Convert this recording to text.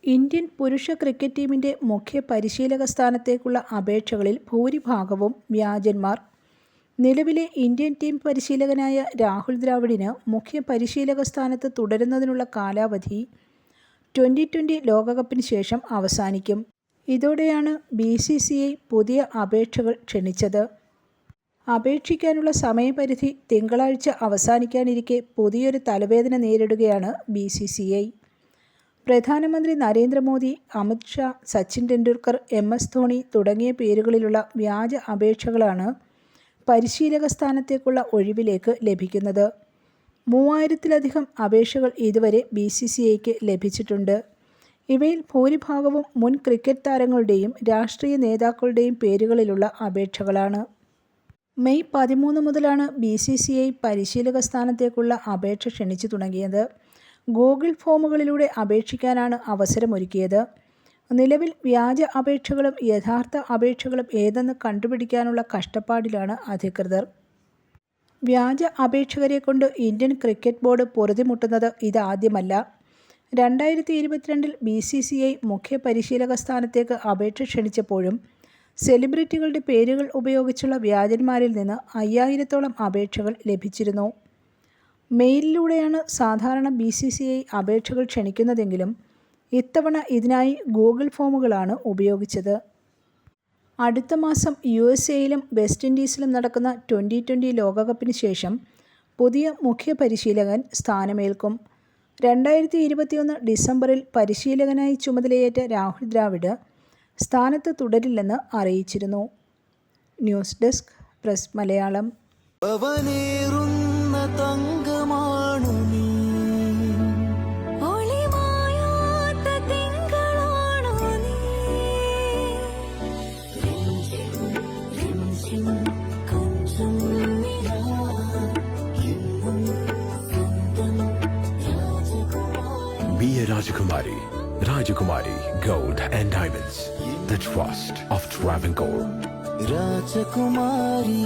Indian പുരുഷ cricket ടീമിൻ്റെ മുഖ്യ പരിശീലക സ്ഥാനത്തേക്കുള്ള അപേക്ഷകളിൽ ഭൂരിഭാഗവും വ്യാജന്മാർ. നിലവിലെ ഇന്ത്യൻ ടീം പരിശീലകനായ രാഹുൽ ദ്രാവിഡിന് മുഖ്യ പരിശീലക സ്ഥാനത്ത് തുടരുന്നതിനുള്ള കാലാവധി 2020 ലോകകപ്പിന് ശേഷം അവസാനിക്കും. ഇതോടെയാണ് BCCI പുതിയ അപേക്ഷകൾ ക്ഷണിച്ചത്. അപേക്ഷിക്കാനുള്ള സമയപരിധി തിങ്കളാഴ്ച അവസാനിക്കാനിരിക്കെ പുതിയൊരു തലവേദന നേരിടുകയാണ് BCCI. പ്രധാനമന്ത്രി നരേന്ദ്രമോദി, അമിത് ഷാ, സച്ചിൻ ടെണ്ടുൽക്കർ, MS ധോണി തുടങ്ങിയ പേരുകളിലുള്ള വ്യാജ അപേക്ഷകളാണ് പരിശീലക സ്ഥാനത്തേക്കുള്ള ഒഴിവിലേക്ക് ലഭിക്കുന്നത്. 3000-ലധികം അപേക്ഷകൾ ഇതുവരെ BCCIക്ക് ലഭിച്ചിട്ടുണ്ട്. ഇവയിൽ ഭൂരിഭാഗവും മുൻ ക്രിക്കറ്റ് താരങ്ങളുടെയും രാഷ്ട്രീയ നേതാക്കളുടെയും പേരുകളിലുള്ള അപേക്ഷകളാണ്. മെയ് 13 മുതലാണ് BCCI പരിശീലക സ്ഥാനത്തേക്കുള്ള അപേക്ഷ ക്ഷണിച്ചു തുടങ്ങിയത്. ഗൂഗിൾ ഫോമുകളിലൂടെ അപേക്ഷിക്കാനാണ് അവസരമൊരുക്കിയത്. നിലവിൽ വ്യാജ അപേക്ഷകളും യഥാർത്ഥ അപേക്ഷകളും ഏതെന്ന് കണ്ടുപിടിക്കാനുള്ള കഷ്ടപ്പാടിലാണ് അധികൃതർ. വ്യാജ അപേക്ഷകരെ കൊണ്ട് ഇന്ത്യൻ ക്രിക്കറ്റ് ബോർഡ് പൊറുതിമുട്ടുന്നത് ഇതാദ്യമല്ല. 2022 BCCI മുഖ്യ പരിശീലക സ്ഥാനത്തേക്ക് അപേക്ഷ ക്ഷണിച്ചപ്പോഴും സെലിബ്രിറ്റികളുടെ പേരുകൾ ഉപയോഗിച്ചുള്ള വ്യാജന്മാരിൽ നിന്ന് 5000-ഓളം അപേക്ഷകൾ ലഭിച്ചിരുന്നു. മെയിലിലൂടെയാണ് സാധാരണ BCCI അപേക്ഷകൾ ക്ഷണിക്കുന്നതെങ്കിലും ഇത്തവണ ഇതിനായി ഗൂഗിൾ ഫോമുകളാണ് ഉപയോഗിച്ചത്. അടുത്ത മാസം USA-യിലും വെസ്റ്റ് ഇൻഡീസിലും നടക്കുന്ന 2020 ലോകകപ്പിന് ശേഷം പുതിയ മുഖ്യ പരിശീലകൻ സ്ഥാനമേൽക്കും. 2021 ഡിസംബറിൽ പരിശീലകനായി ചുമതലയേറ്റ രാഹുൽ ദ്രാവിഡ് സ്ഥാനത്ത് തുടരില്ലെന്ന് അറിയിച്ചിരുന്നു. News desk press Malayalam. Be a Rajakumari. Rajakumari Gold and Diamonds. The trust of Travancore. Rajakumari.